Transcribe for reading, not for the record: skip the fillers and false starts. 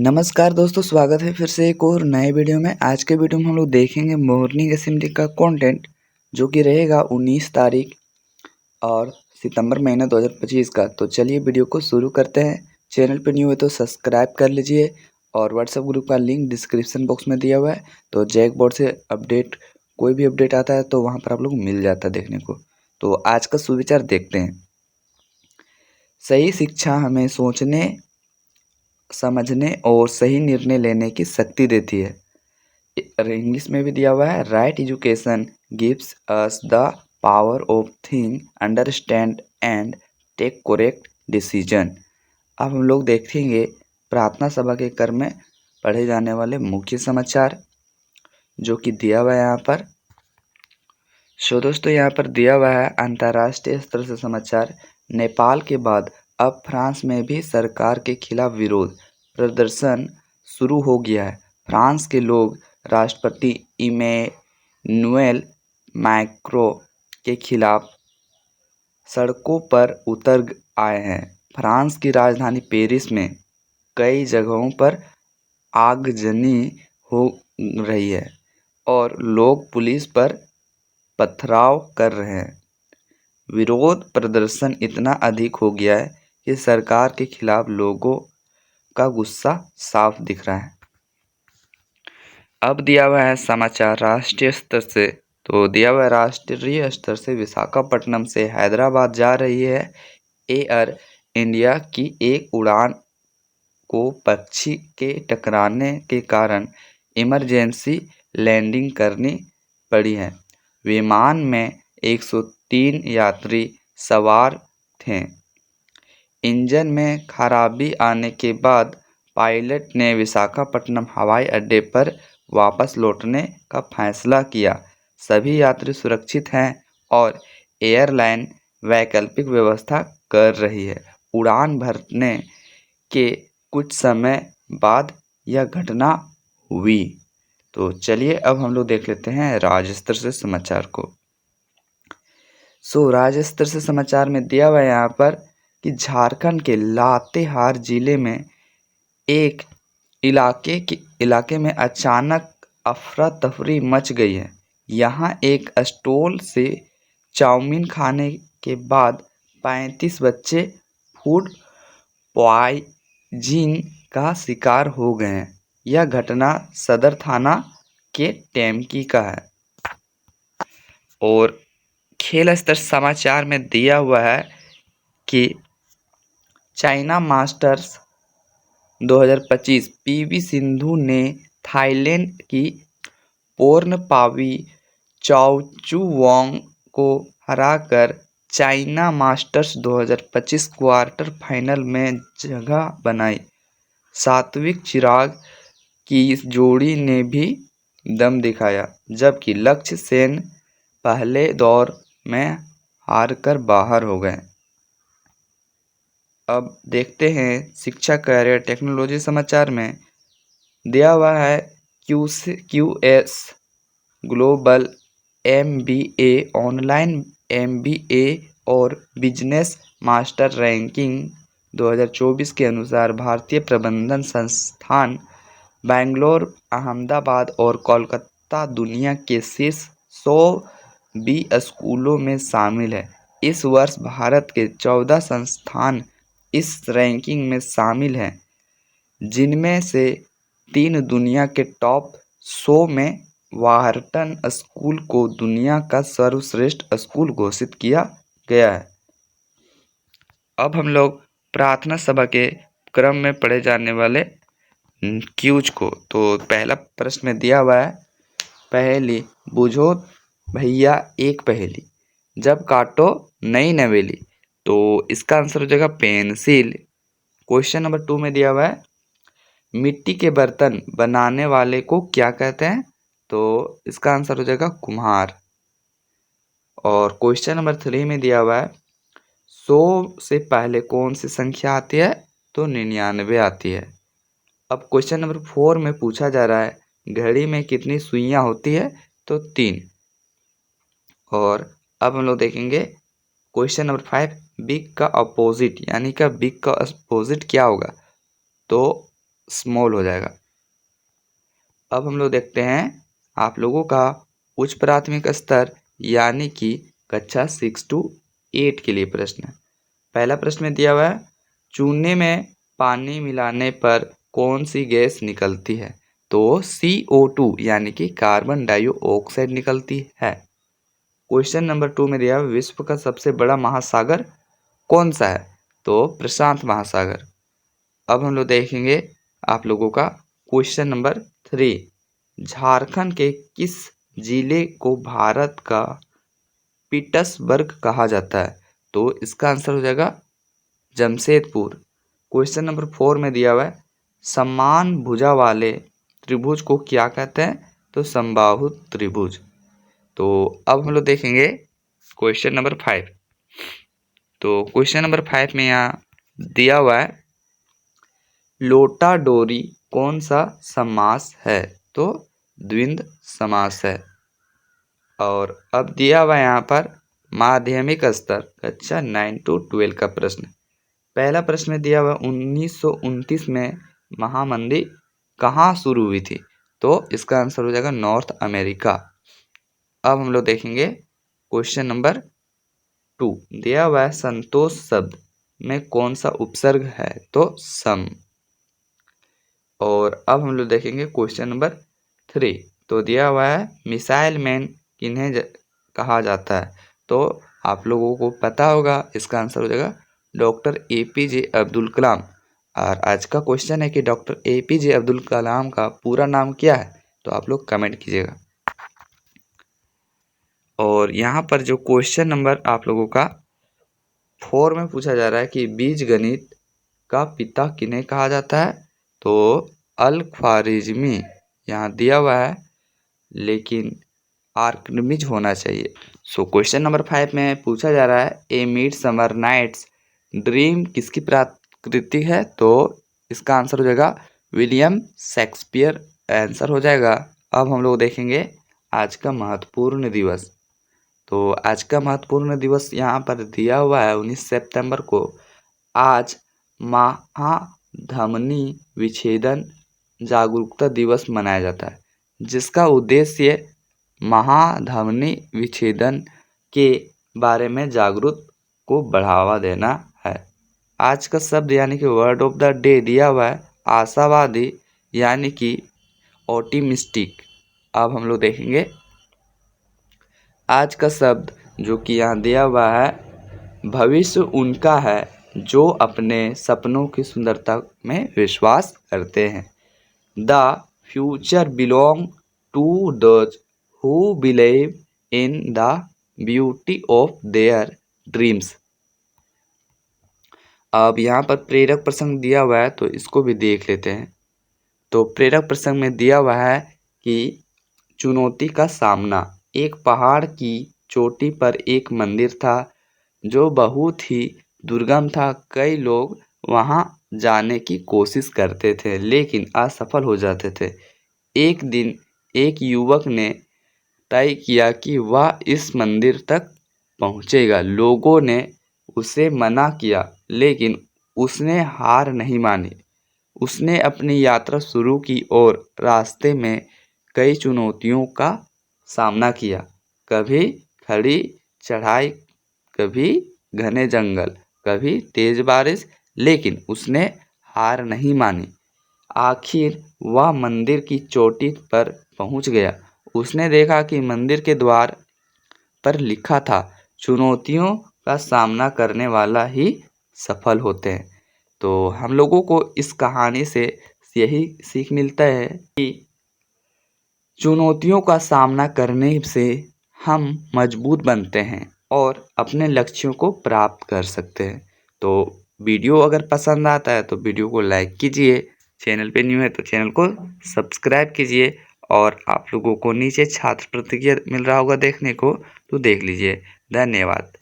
नमस्कार दोस्तों, स्वागत है फिर से एक और नए वीडियो में। आज के वीडियो में हम लोग देखेंगे मॉर्निंग असेंबली का कंटेंट, जो कि रहेगा 19 तारीख और सितंबर महीना 2025 का। तो चलिए वीडियो को शुरू करते हैं। चैनल पर न्यू है तो सब्सक्राइब कर लीजिए और व्हाट्सएप ग्रुप का लिंक डिस्क्रिप्शन बॉक्स में दिया हुआ है। तो जैक बोर्ड से अपडेट, कोई भी अपडेट आता है तो वहाँ पर आप लोग मिल जाता है देखने को। तो आज का सुविचार देखते हैं। सही शिक्षा हमें सोचने, समझने और सही निर्णय लेने की शक्ति देती है। इंग्लिश में भी दिया हुआ है, right education gives us the power of think, understand and take correct decision. अब हम लोग देखेंगे प्रार्थना सभा के क्रम में पढ़े जाने वाले मुख्य समाचार, जो कि दिया हुआ है यहाँ पर। दोस्तों, यहाँ पर दिया हुआ है अंतर्राष्ट्रीय स्तर से समाचार। नेपाल के बाद अब फ्रांस में भी सरकार के खिलाफ विरोध प्रदर्शन शुरू हो गया है। फ्रांस के लोग राष्ट्रपति इमैनुएल मैक्रों के खिलाफ सड़कों पर उतर आए हैं। फ्रांस की राजधानी पेरिस में कई जगहों पर आगजनी हो रही है और लोग पुलिस पर पथराव कर रहे हैं। विरोध प्रदर्शन इतना अधिक हो गया है कि सरकार के खिलाफ लोगों का गुस्सा साफ दिख रहा है। अब दिया हुआ है समाचार राष्ट्रीय स्तर से। तो दिया हुआ है राष्ट्रीय स्तर से विशाखापट्टनम से हैदराबाद जा रही है एयर इंडिया की एक उड़ान को पक्षी के टकराने के कारण इमरजेंसी लैंडिंग करनी पड़ी है। विमान में 103 यात्री सवार थे। इंजन में खराबी आने के बाद पायलट ने विशाखापट्टनम हवाई अड्डे पर वापस लौटने का फैसला किया। सभी यात्री सुरक्षित हैं और एयरलाइन वैकल्पिक व्यवस्था कर रही है। उड़ान भरने के कुछ समय बाद यह घटना हुई। तो चलिए अब हम लोग देख लेते हैं राज्य स्तर से समाचार को। राज्य स्तर से समाचार में दिया हुआ है यहाँ पर कि झारखंड के लातेहार जिले में एक इलाके में अचानक अफरा तफरी मच गई है। यहाँ एक स्टॉल से चाउमीन खाने के बाद 35 बच्चे फूड पॉइजनिंग का शिकार हो गए हैं। यह घटना सदर थाना के टेमकी का है। और खेल स्तर समाचार में दिया हुआ है कि चाइना मास्टर्स 2025 पीवी सिंधु ने थाईलैंड की पोर्नपावी चाओचुवोंग को हराकर चाइना मास्टर्स 2025 क्वार्टर फाइनल में जगह बनाई। सात्विक चिराग की इस जोड़ी ने भी दम दिखाया, जबकि लक्ष्य सेन पहले दौर में हारकर बाहर हो गए। अब देखते हैं शिक्षा, कैरियर, टेक्नोलॉजी समाचार में दिया हुआ है QS global MBA, online MBA और बिजनेस मास्टर रैंकिंग 2024 के अनुसार भारतीय प्रबंधन संस्थान बेंगलोर, अहमदाबाद और कोलकाता दुनिया के शीर्ष 120 स्कूलों में शामिल है। इस वर्ष भारत के 14 संस्थान इस रैंकिंग में शामिल हैं, जिनमें से 3 दुनिया के टॉप 100 में वार्टन स्कूल को दुनिया का सर्वश्रेष्ठ स्कूल घोषित किया गया है। अब हम लोग प्रार्थना सभा के क्रम में पढ़े जाने वाले क्यूज को। तो पहला प्रश्न में दिया हुआ है, पहेली बुझो भैया एक पहेली, जब काटो नई नवेली। तो इसका आंसर हो जाएगा पेंसिल। क्वेश्चन नंबर 2 में दिया हुआ है, मिट्टी के बर्तन बनाने वाले को क्या कहते हैं? तो इसका आंसर हो जाएगा कुम्हार। और क्वेश्चन नंबर 3 में दिया हुआ है, 100 से पहले कौन सी संख्या आती है? तो 99 आती है। अब क्वेश्चन नंबर 4 में पूछा जा रहा है, घड़ी में कितनी सुइयां होती है? तो 3। और अब हम लोग देखेंगे क्वेश्चन नंबर 5, बिग का अपोजिट यानी कि बिग का अपोजिट क्या होगा? तो स्मॉल हो जाएगा। अब हम लोग देखते हैं आप लोगों का उच्च प्राथमिक स्तर यानी कि कक्षा 6 to 8 के लिए प्रश्न। पहला प्रश्न में दिया हुआ है, चूने में पानी मिलाने पर कौन सी गैस निकलती है? तो CO2 यानी कि कार्बन डाइऑक्साइड निकलती है। क्वेश्चन नंबर 2 में दिया, विश्व का सबसे बड़ा महासागर कौन सा है? तो प्रशांत महासागर। अब हम लोग देखेंगे आप लोगों का क्वेश्चन नंबर 3, झारखंड के किस जिले को भारत का पीटर्सबर्ग कहा जाता है? तो इसका आंसर हो जाएगा जमशेदपुर। क्वेश्चन नंबर 4 में दिया हुआ है, समान भुजा वाले त्रिभुज को क्या कहते हैं? तो समबाहु त्रिभुज। तो अब हम लोग देखेंगे क्वेश्चन नंबर 5। तो क्वेश्चन नंबर 5 में यहाँ दिया हुआ है, लोटा डोरी कौन सा समास है? तो द्वंद्व समास है। और अब दिया हुआ यहाँ पर माध्यमिक स्तर कक्षा 9 to 12 का प्रश्न। पहला प्रश्न में दिया हुआ 1929 में महामंदी कहाँ शुरू हुई थी? तो इसका आंसर हो जाएगा नॉर्थ अमेरिका। अब हम लोग देखेंगे क्वेश्चन नंबर 2, दिया हुआ है संतोष शब्द में कौन सा उपसर्ग है? तो सम। और अब हम लोग देखेंगे क्वेश्चन नंबर 3, तो दिया हुआ है मिसाइल मैन किन्हें कहा जाता है? तो आप लोगों को पता होगा, इसका आंसर हो जाएगा डॉक्टर APJ अब्दुल कलाम। और आज का क्वेश्चन है कि डॉक्टर APJ अब्दुल कलाम का पूरा नाम क्या है? तो आप लोग कमेंट कीजिएगा। और यहाँ पर जो क्वेश्चन नंबर आप लोगों का 4 में पूछा जा रहा है कि बीज गणित का पिता किन्हें कहा जाता है? तो अल ख्वारिज़मी यहाँ दिया हुआ है, लेकिन आर्किमिडीज होना चाहिए। सो क्वेश्चन नंबर 5 में पूछा जा रहा है, ए मिड समर नाइट्स ड्रीम किसकी प्रकृति है? तो इसका आंसर हो जाएगा विलियम शेक्सपियर आंसर हो जाएगा। अब हम लोग देखेंगे आज का महत्वपूर्ण दिवस। तो आज का महत्वपूर्ण दिवस यहाँ पर दिया हुआ है 19 सितंबर को। आज महाधमनी विच्छेदन जागरूकता दिवस मनाया जाता है, जिसका उद्देश्य महाधमनी विच्छेदन के बारे में जागरूक को बढ़ावा देना है। आज का शब्द यानी कि वर्ड ऑफ द डे दिया हुआ है आशावादी यानी कि ऑप्टिमिस्टिक। अब हम लोग देखेंगे आज का शब्द जो कि यहाँ दिया हुआ है, भविष्य उनका है जो अपने सपनों की सुंदरता में विश्वास करते हैं। The future belong to those who believe in the beauty of their dreams. अब यहाँ पर प्रेरक प्रसंग दिया हुआ है, तो इसको भी देख लेते हैं। तो प्रेरक प्रसंग में दिया हुआ है कि चुनौती का सामना। एक पहाड़ की चोटी पर एक मंदिर था जो बहुत ही दुर्गम था। कई लोग वहां जाने की कोशिश करते थे लेकिन असफल हो जाते थे। एक दिन एक युवक ने तय किया कि वह इस मंदिर तक पहुंचेगा। लोगों ने उसे मना किया लेकिन उसने हार नहीं मानी। उसने अपनी यात्रा शुरू की और रास्ते में कई चुनौतियों का सामना किया। कभी खड़ी चढ़ाई, कभी घने जंगल, कभी तेज बारिश, लेकिन उसने हार नहीं मानी। आखिर वह मंदिर की चोटी पर पहुंच गया। उसने देखा कि मंदिर के द्वार पर लिखा था, चुनौतियों का सामना करने वाला ही सफल होते हैं। तो हम लोगों को इस कहानी से यही सीख मिलता है कि चुनौतियों का सामना करने से हम मजबूत बनते हैं और अपने लक्ष्यों को प्राप्त कर सकते हैं। तो वीडियो अगर पसंद आता है तो वीडियो को लाइक कीजिए, चैनल पे न्यू है तो चैनल को सब्सक्राइब कीजिए, और आप लोगों को नीचे छात्र प्रतिक्रिया मिल रहा होगा देखने को, तो देख लीजिए। धन्यवाद।